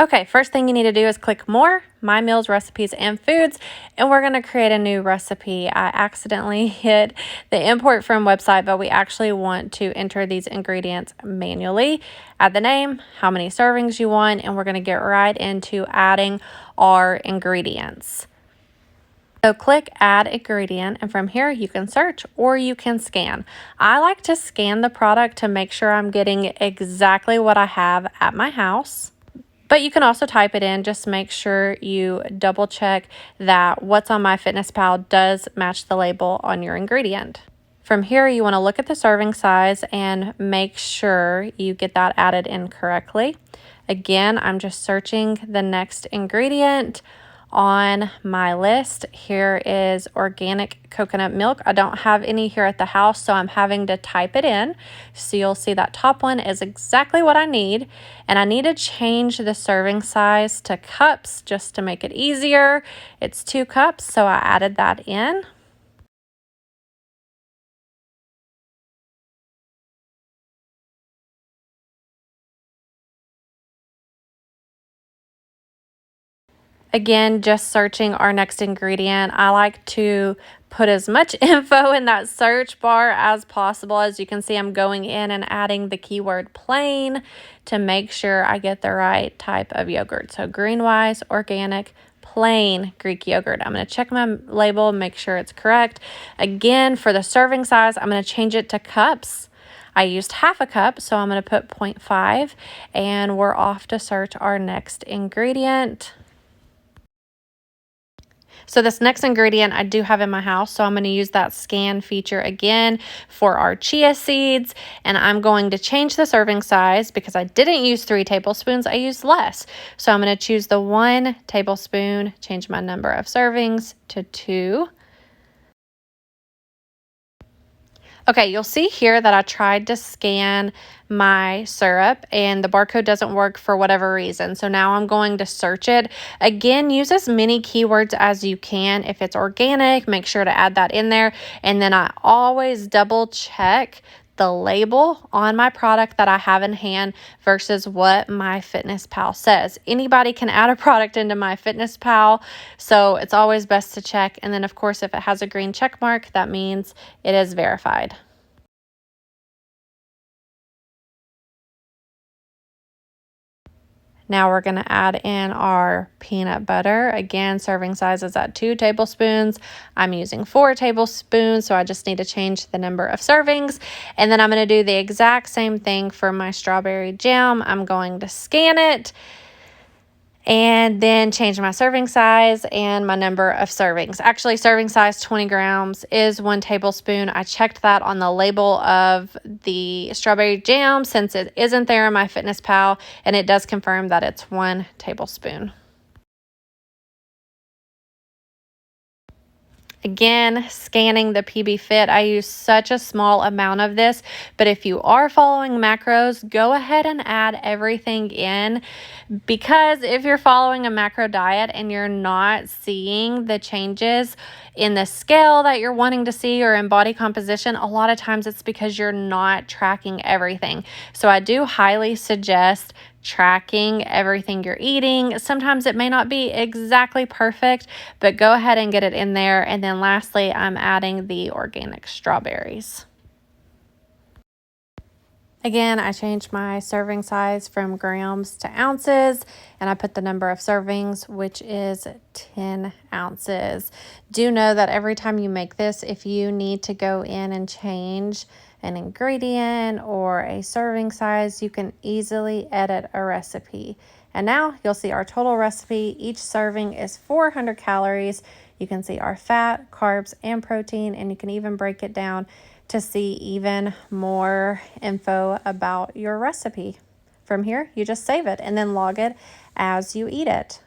Okay, first thing you need to do is click More, My Meals, Recipes, and Foods, and we're going to create a new recipe. I accidentally hit the import from website, but we actually want to enter these ingredients manually. Add the name, how many servings you want, and we're going to get right into adding our ingredients. So click Add Ingredient, and from here you can search or you can scan. I like to scan the product to make sure I'm getting exactly what I have at my house. But you can also type it in, just make sure you double check that what's on MyFitnessPal does match the label on your ingredient. From here, you want to look at the serving size and make sure you get that added in correctly. Again, I'm just searching the next ingredient on my list. Here is organic coconut milk. I don't have any here at the house, so I'm having to type it in. So you'll see that top one is exactly what I need. And I need to change the serving size to cups just to make it easier. It's 2 cups, so I added that in. Again, just searching our next ingredient. I like to put as much info in that search bar as possible. As you can see, I'm going in and adding the keyword plain to make sure I get the right type of yogurt. So Greenwise, organic, plain Greek yogurt. I'm going to check my label, make sure it's correct. Again, for the serving size, I'm going to change it to cups. I used half a cup, so I'm going to put 0.5, and we're off to search our next ingredient. So this next ingredient I do have in my house, so I'm going to use that scan feature again for our chia seeds, and I'm going to change the serving size because I didn't use 3 tablespoons, I used less. So I'm going to choose the 1 tablespoon, change my number of servings to 2. Okay, you'll see here that I tried to scan my syrup and the barcode doesn't work for whatever reason. So now I'm going to search it. Again, use as many keywords as you can. If it's organic, make sure to add that in there. And then I always double check the label on my product that I have in hand versus what MyFitnessPal says. Anybody can add a product into MyFitnessPal, so it's always best to check. And then of course, if it has a green check mark, that means it is verified. Now we're going to add in our peanut butter. Again, serving size is at 2 tablespoons. I'm using 4 tablespoons, so I just need to change the number of servings. And then I'm going to do the exact same thing for my strawberry jam. I'm going to scan it and then change my serving size and my number of servings. Actually, serving size 20 grams is 1 tablespoon. I checked that on the label of the strawberry jam since it isn't there in MyFitnessPal, and it does confirm that it's 1 tablespoon. Again, scanning the PB Fit. I use such a small amount of this, but if you are following macros, go ahead and add everything in, because if you're following a macro diet and you're not seeing the changes in the scale that you're wanting to see or in body composition, a lot of times it's because you're not tracking everything. So I do highly suggest tracking everything you're eating. Sometimes it may not be exactly perfect, but go ahead and get it in there. And then lastly, I'm adding the organic strawberries. Again, I changed my serving size from grams to ounces, and I put the number of servings, which is 10 ounces. Do know that every time you make this, if you need to go in and change an ingredient or a serving size, you can easily edit a recipe. And now you'll see our total recipe. Each serving is 400 calories. You can see our fat, carbs, and protein, and you can even break it down to see even more info about your recipe. From here, you just save it and then log it as you eat it.